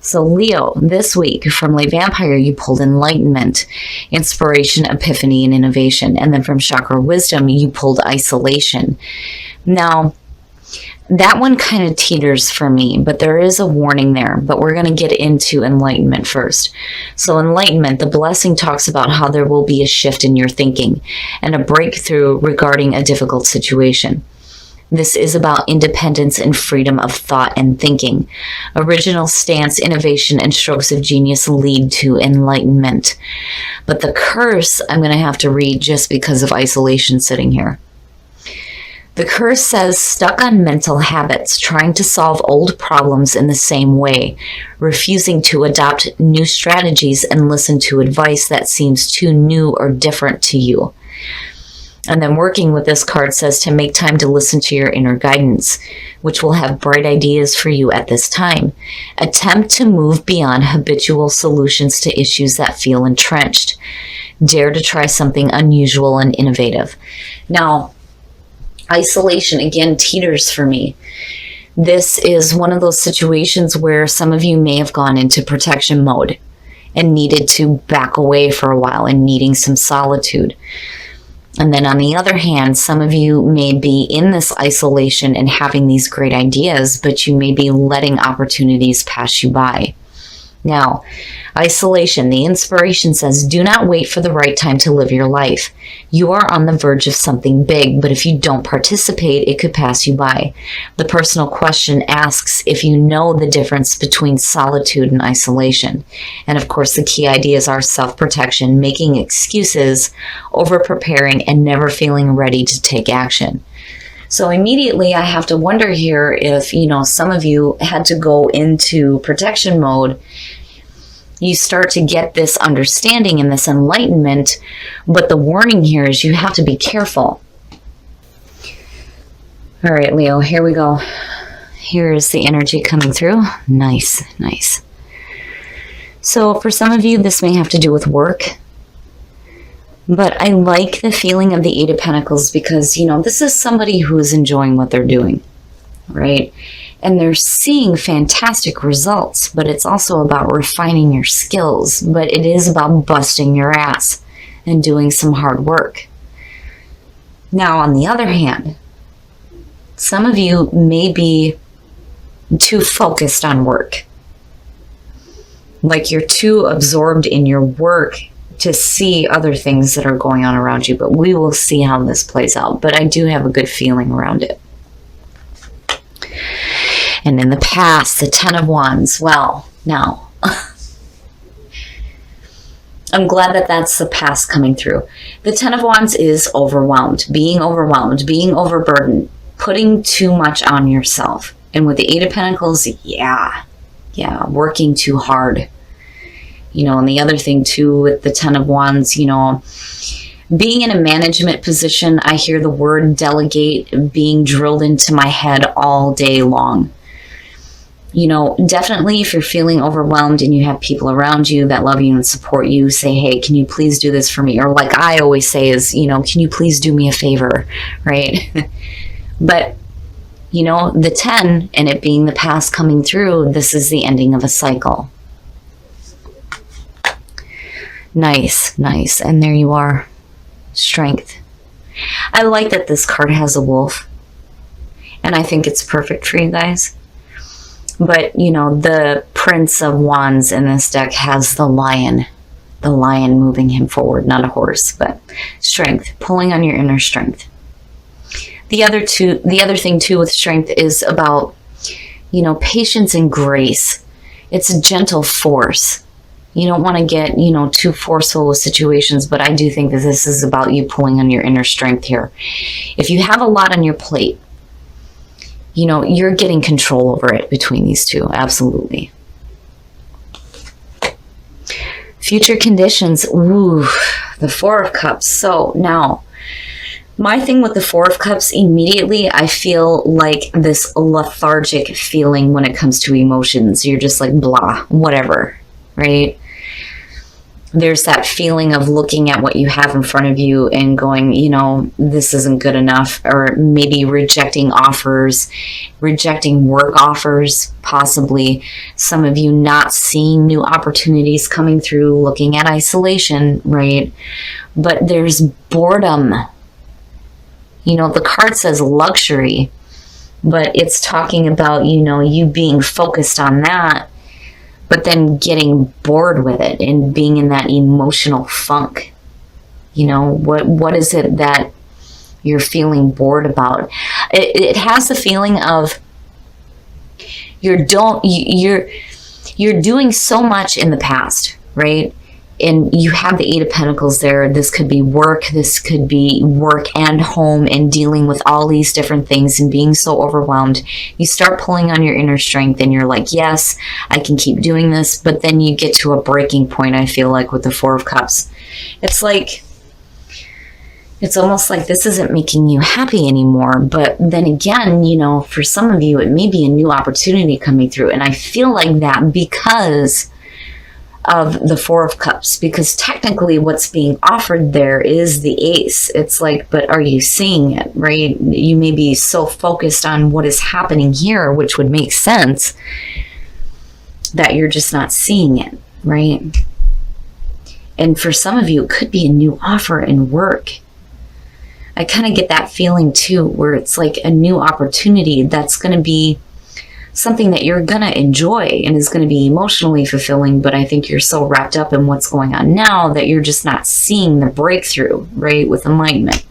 So Leo, this week from Late Vampire, you pulled enlightenment, inspiration, epiphany, and innovation. And then from Chakra Wisdom, you pulled isolation. Now, that one kind of teeters for me, but there is a warning there. But we're going to get into enlightenment first. So enlightenment, the blessing talks about how there will be a shift in your thinking and a breakthrough regarding a difficult situation. This is about independence and freedom of thought and thinking. Original stance, innovation, and strokes of genius lead to enlightenment. But the curse I'm going to have to read just because of isolation sitting here. The curse says, stuck on mental habits, trying to solve old problems in the same way, refusing to adopt new strategies and listen to advice that seems too new or different to you. And then working with this card says to make time to listen to your inner guidance, which will have bright ideas for you at this time. Attempt to move beyond habitual solutions to issues that feel entrenched. Dare to try something unusual and innovative. Now, isolation, again, teeters for me. This is one of those situations where some of you may have gone into protection mode and needed to back away for a while and needing some solitude. And then on the other hand, some of you may be in this isolation and having these great ideas, but you may be letting opportunities pass you by. Now, isolation, the inspiration says, do not wait for the right time to live your life. You are on the verge of something big, but if you don't participate, it could pass you by. The personal question asks if you know the difference between solitude and isolation. And of course, the key ideas are self-protection, making excuses, over-preparing, and never feeling ready to take action. So immediately I have to wonder here if, some of you had to go into protection mode. You start to get this understanding and this enlightenment, but the warning here is you have to be careful. All right, Leo, here we go. Here's the energy coming through. Nice, nice. So for some of you, this may have to do with work. But I like the feeling of the Eight of Pentacles because, this is somebody who is enjoying what they're doing, right? And they're seeing fantastic results, but it's also about refining your skills. But it is about busting your ass and doing some hard work. Now, on the other hand, some of you may be too focused on work. Like you're too absorbed in your work to see other things that are going on around you, but we will see how this plays out. But I do have a good feeling around it. And in the past, the Ten of Wands, well, now, I'm glad that that's the past coming through. The Ten of Wands is overwhelmed, being overburdened, putting too much on yourself. And with the Eight of Pentacles, yeah, working too hard. And the other thing too with the Ten of Wands, being in a management position, I hear the word delegate being drilled into my head all day long. Definitely if you're feeling overwhelmed and you have people around you that love you and support you, say, hey, can you please do this for me? Or like I always say is, can you please do me a favor, right? But, the 10 and it being the past coming through, this is the ending of a cycle. Nice, nice. And there you are. Strength. I like that this card has a wolf. And I think it's perfect for you guys. But, the Prince of Wands in this deck has the lion. The lion moving him forward, not a horse, but strength. Pulling on your inner strength. The other thing too with strength is about, patience and grace. It's a gentle force. You don't want to get, too forceful with situations, but I do think that this is about you pulling on your inner strength here. If you have a lot on your plate, you're getting control over it between these two. Absolutely. Future conditions. Ooh, the Four of Cups. So now, my thing with the Four of Cups, immediately I feel like this lethargic feeling when it comes to emotions. You're just like, blah, whatever, right? there's that feeling of looking at what you have in front of you and going, you know, this isn't good enough, or maybe rejecting offers, rejecting work offers, possibly some of you not seeing new opportunities coming through, looking at isolation, right? But there's boredom. You know, the card says luxury, but it's talking about, you know, you being focused on that, but then getting bored with it and being in that emotional funk. You know, what is it that you're feeling bored about? It has the feeling of you're doing so much in the past, right? And you have the Eight of Pentacles there. This could be work. This could be work and home and dealing with all these different things and being so overwhelmed. You start pulling on your inner strength and you're like, yes, I can keep doing this. But then you get to a breaking point, I feel like, with the Four of Cups. It's like, it's almost like this isn't making you happy anymore. But then again, you know, for some of you, it may be a new opportunity coming through. And I feel like that because of the Four of Cups, because technically what's being offered there is the Ace. It's like, but are you seeing it, right? You may be so focused on what is happening here, which would make sense, that you're just not seeing it, right? And for some of you, it could be a new offer in work. I kind of get that feeling too, where it's like a new opportunity that's going to be something that you're going to enjoy and is going to be emotionally fulfilling, but I think you're so wrapped up in what's going on now that you're just not seeing the breakthrough, right, with enlightenment.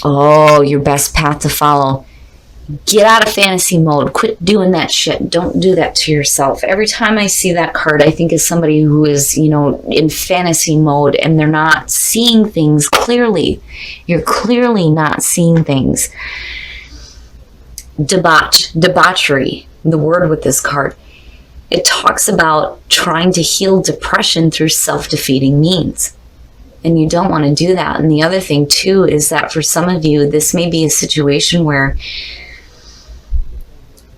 Oh, your best path to follow. Get out of fantasy mode. Quit doing that shit. Don't do that to yourself. Every time I see that card, I think of somebody who is, you know, in fantasy mode and they're not seeing things clearly. You're clearly not seeing things. Debauchery, the word with this card. It talks about trying to heal depression through self-defeating means. And you don't want to do that. And the other thing too is that for some of you, this may be a situation where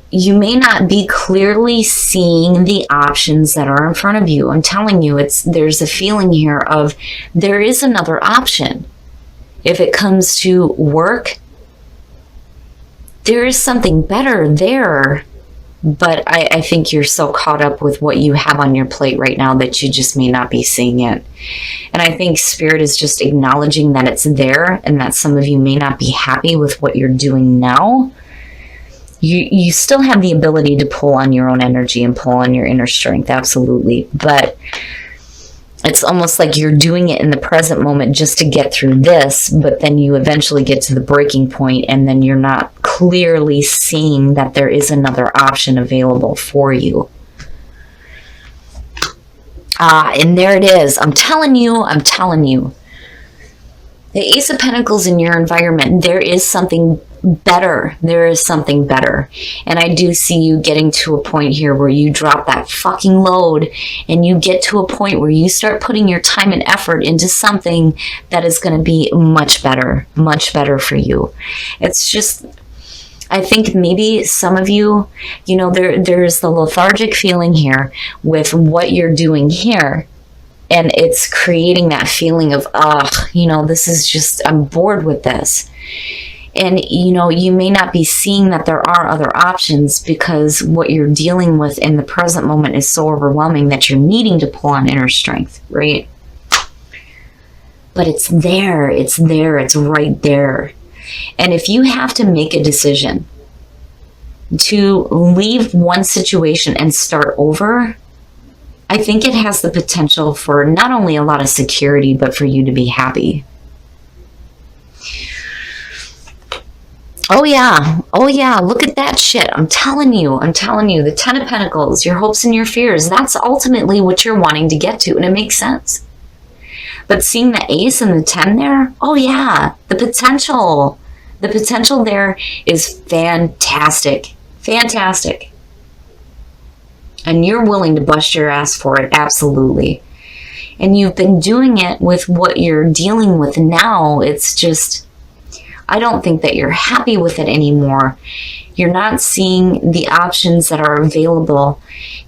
you may not be clearly seeing the options that are in front of you. I'm telling you, there's a feeling here of there is another option. If it comes to work, there is something better there, but I think you're so caught up with what you have on your plate right now that you just may not be seeing it. And I think Spirit is just acknowledging that it's there and that some of you may not be happy with what you're doing now. You still have the ability to pull on your own energy and pull on your inner strength, absolutely. But it's almost like you're doing it in the present moment just to get through this, but then you eventually get to the breaking point and then you're not clearly seeing that there is another option available for you. And there it is. I'm telling you. The Ace of Pentacles in your environment, there is something better. There is something better. And I do see you getting to a point here where you drop that fucking load and you get to a point where you start putting your time and effort into something that is going to be much better for you. It's just, I think maybe some of you, you know, there's the lethargic feeling here with what you're doing here. And it's creating that feeling of, you know, this is just, I'm bored with this. And, you know, you may not be seeing that there are other options because what you're dealing with in the present moment is so overwhelming that you're needing to pull on inner strength, right? But it's there, it's right there. And if you have to make a decision to leave one situation and start over, I think it has the potential for not only a lot of security, but for you to be happy. Oh yeah, look at that shit. I'm telling you, the Ten of Pentacles, your hopes and your fears, that's ultimately what you're wanting to get to, and it makes sense. But seeing the Ace and the 10 there, oh yeah, the potential there is fantastic. And you're willing to bust your ass for it, absolutely. And you've been doing it with what you're dealing with now. It's just, I don't think that you're happy with it anymore. You're not seeing the options that are available,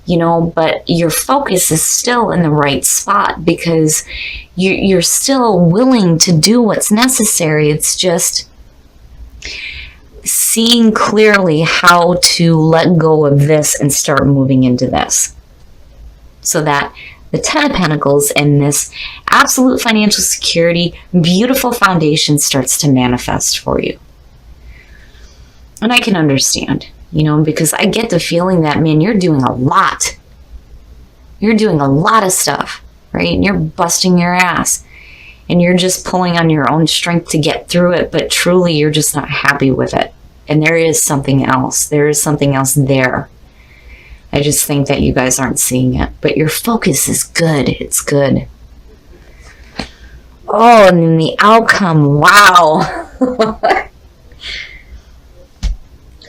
but your focus is still in the right spot because you're still willing to do what's necessary. It's just seeing clearly how to let go of this and start moving into this. So that the 10 of Pentacles and this absolute financial security, beautiful foundation starts to manifest for you. And I can understand, because I get the feeling that, man, you're doing a lot. You're doing a lot of stuff, right? And you're busting your ass. And you're just pulling on your own strength to get through it, but truly you're just not happy with it. And there is something else. There is something else there. I just think that you guys aren't seeing it. But your focus is good. It's good. Oh, and then the outcome. Wow.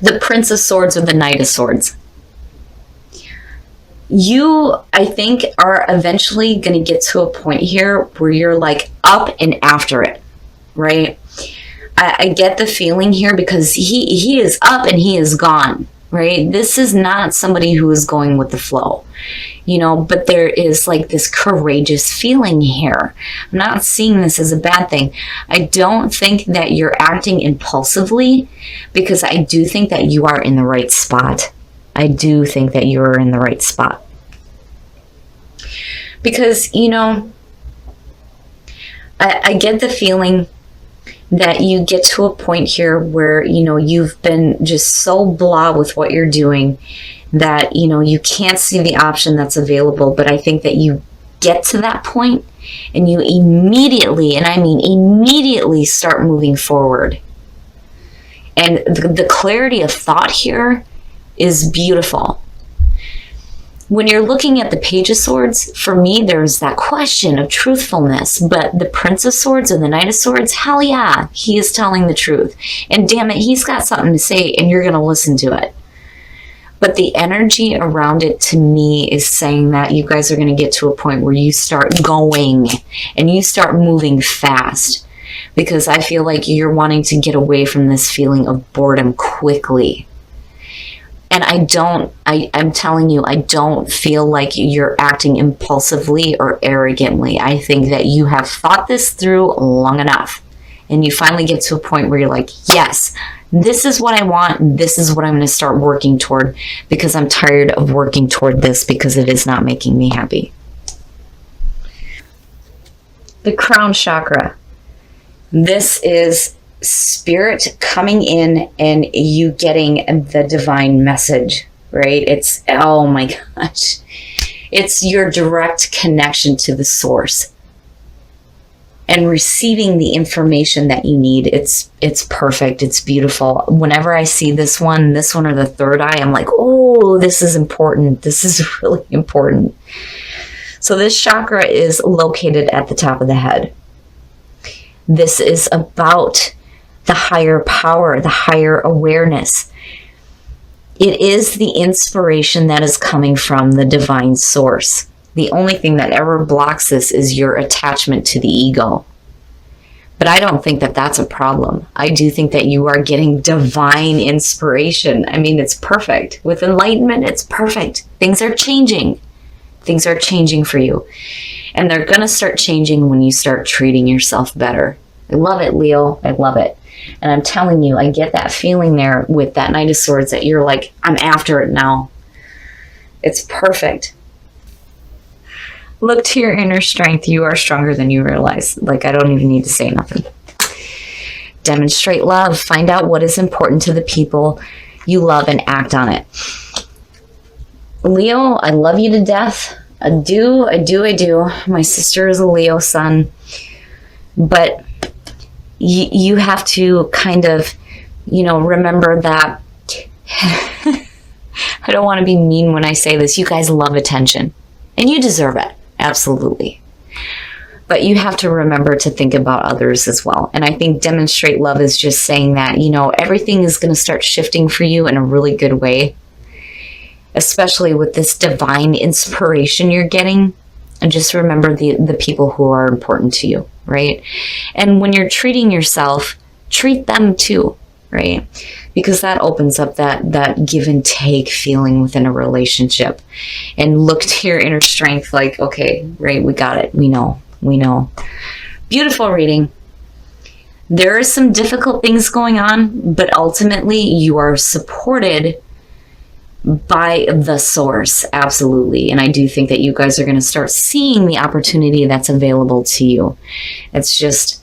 The Prince of Swords or the Knight of Swords. You, I think, are eventually going to get to a point here where you're like up and after it, right? I get the feeling here because he is up and he is gone, right? This is not somebody who is going with the flow, but there is like this courageous feeling here. I'm not seeing this as a bad thing. I don't think that you're acting impulsively because I do think that you are in the right spot. I do think that you are in the right spot. Because, I get the feeling that you get to a point here where, you've been just so blah with what you're doing that, you can't see the option that's available. But I think that you get to that point and you immediately, and I mean immediately, start moving forward. And the clarity of thought here is beautiful. When you're looking at the Page of Swords, for me, there's that question of truthfulness. But the Prince of Swords and the Knight of Swords, hell yeah, he is telling the truth. And damn it, he's got something to say and you're going to listen to it. But the energy around it to me is saying that you guys are going to get to a point where you start going and you start moving fast. Because I feel like you're wanting to get away from this feeling of boredom quickly. And I'm telling you, I don't feel like you're acting impulsively or arrogantly. I think that you have thought this through long enough. And you finally get to a point where you're like, yes, this is what I want. This is what I'm going to start working toward because I'm tired of working toward this because it is not making me happy. The crown chakra. This is spirit coming in and you getting the divine message, right? It's, oh my gosh, it's your direct connection to the source and receiving the information that you need. It's perfect. It's beautiful. Whenever I see this one or the third eye, I'm like, oh, this is important. This is really important. So this chakra is located at the top of the head. This is about the higher power, the higher awareness. It is the inspiration that is coming from the divine source. The only thing that ever blocks this is your attachment to the ego. But I don't think that that's a problem. I do think that you are getting divine inspiration. I mean, it's perfect. With enlightenment, it's perfect. Things are changing. Things are changing for you. And they're going to start changing when you start treating yourself better. I love it, Leo. I love it. And I'm telling you, I get that feeling there with that Knight of Swords that you're like, I'm after it now. It's perfect. Look to your inner strength. You are stronger than you realize. Like, I don't even need to say nothing. Demonstrate love. Find out what is important to the people you love and act on it. Leo, I love you to death. I do. My sister is a Leo sun. But you have to kind of, remember that. I don't want to be mean when I say this. You guys love attention. And you deserve it. Absolutely. But you have to remember to think about others as well. And I think demonstrate love is just saying that, everything is going to start shifting for you in a really good way. Especially with this divine inspiration you're getting. And just remember the people who are important to you, right? And when you're treating yourself, treat them too, right? Because that opens up that give and take feeling within a relationship. And look to your inner strength like, okay, right, we got it. We know. Beautiful reading. There are some difficult things going on, but ultimately you are supported by the source. Absolutely. And I do think that you guys are going to start seeing the opportunity that's available to you. It's just,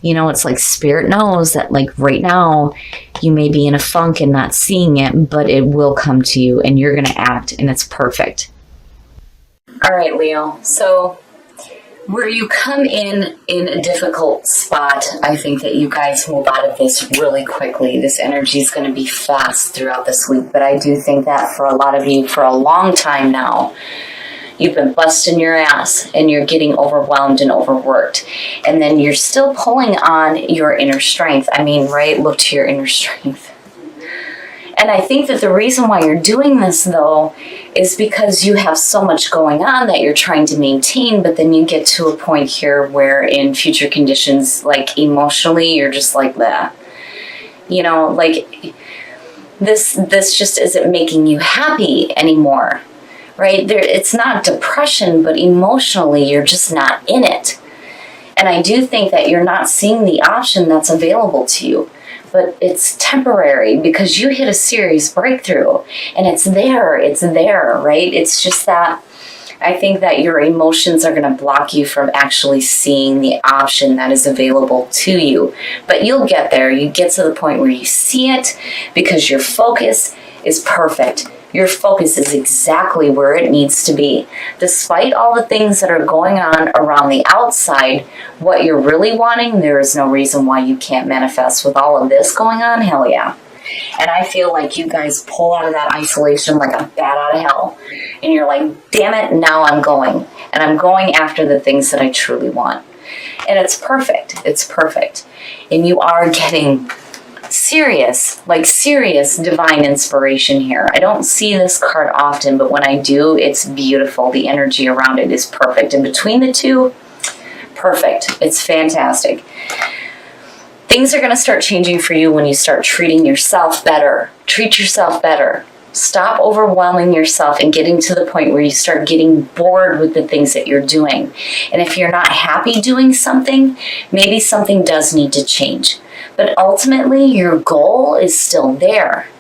it's like spirit knows that like right now you may be in a funk and not seeing it, but it will come to you and you're going to act, and it's perfect. All right, Leo. So where you come in a difficult spot, I think that you guys move out of this really quickly. This energy is going to be fast throughout this week, but I do think that for a lot of you, for a long time now, you've been busting your ass and you're getting overwhelmed and overworked. And then you're still pulling on your inner strength. I mean, right? Look to your inner strength. And I think that the reason why you're doing this, though, is because you have so much going on that you're trying to maintain, but then you get to a point here where in future conditions, like emotionally, you're just like that. Like this just isn't making you happy anymore, right? It's not depression, but emotionally, you're just not in it. And I do think that you're not seeing the option that's available to you. But it's temporary because you hit a serious breakthrough and it's there, right? It's just that I think that your emotions are going to block you from actually seeing the option that is available to you. But you'll get there. You get to the point where you see it because your focus is perfect. Your focus is exactly where it needs to be. Despite all the things that are going on around the outside, what you're really wanting, there is no reason why you can't manifest. With all of this going on, hell yeah. And I feel like you guys pull out of that isolation like a bat out of hell. And you're like, damn it, now I'm going. And I'm going after the things that I truly want. And it's perfect. And you are getting serious divine inspiration here. I don't see this card often, but when I do, it's beautiful. The energy around it is perfect. And between the two, perfect. It's fantastic. Things are going to start changing for you when you start treating yourself better. Treat yourself better. Stop overwhelming yourself and getting to the point where you start getting bored with the things that you're doing. And if you're not happy doing something, maybe something does need to change. But ultimately, your goal is still there.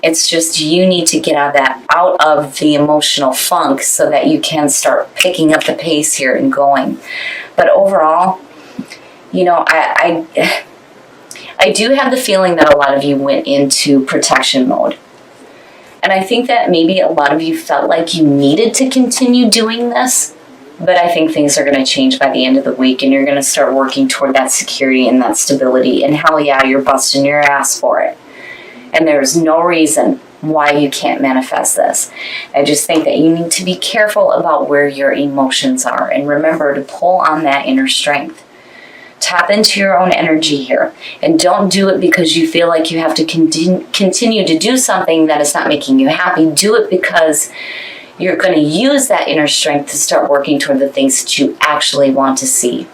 It's just you need to get out of the emotional funk so that you can start picking up the pace here and going. But overall, I do have the feeling that a lot of you went into protection mode. And I think that maybe a lot of you felt like you needed to continue doing this. But I think things are going to change by the end of the week and you're going to start working toward that security and that stability. And hell yeah, you're busting your ass for it. And there's no reason why you can't manifest this. I just think that you need to be careful about where your emotions are. And remember to pull on that inner strength. Tap into your own energy here. And don't do it because you feel like you have to continue to do something that is not making you happy. Do it because you're going to use that inner strength to start working toward the things that you actually want to see.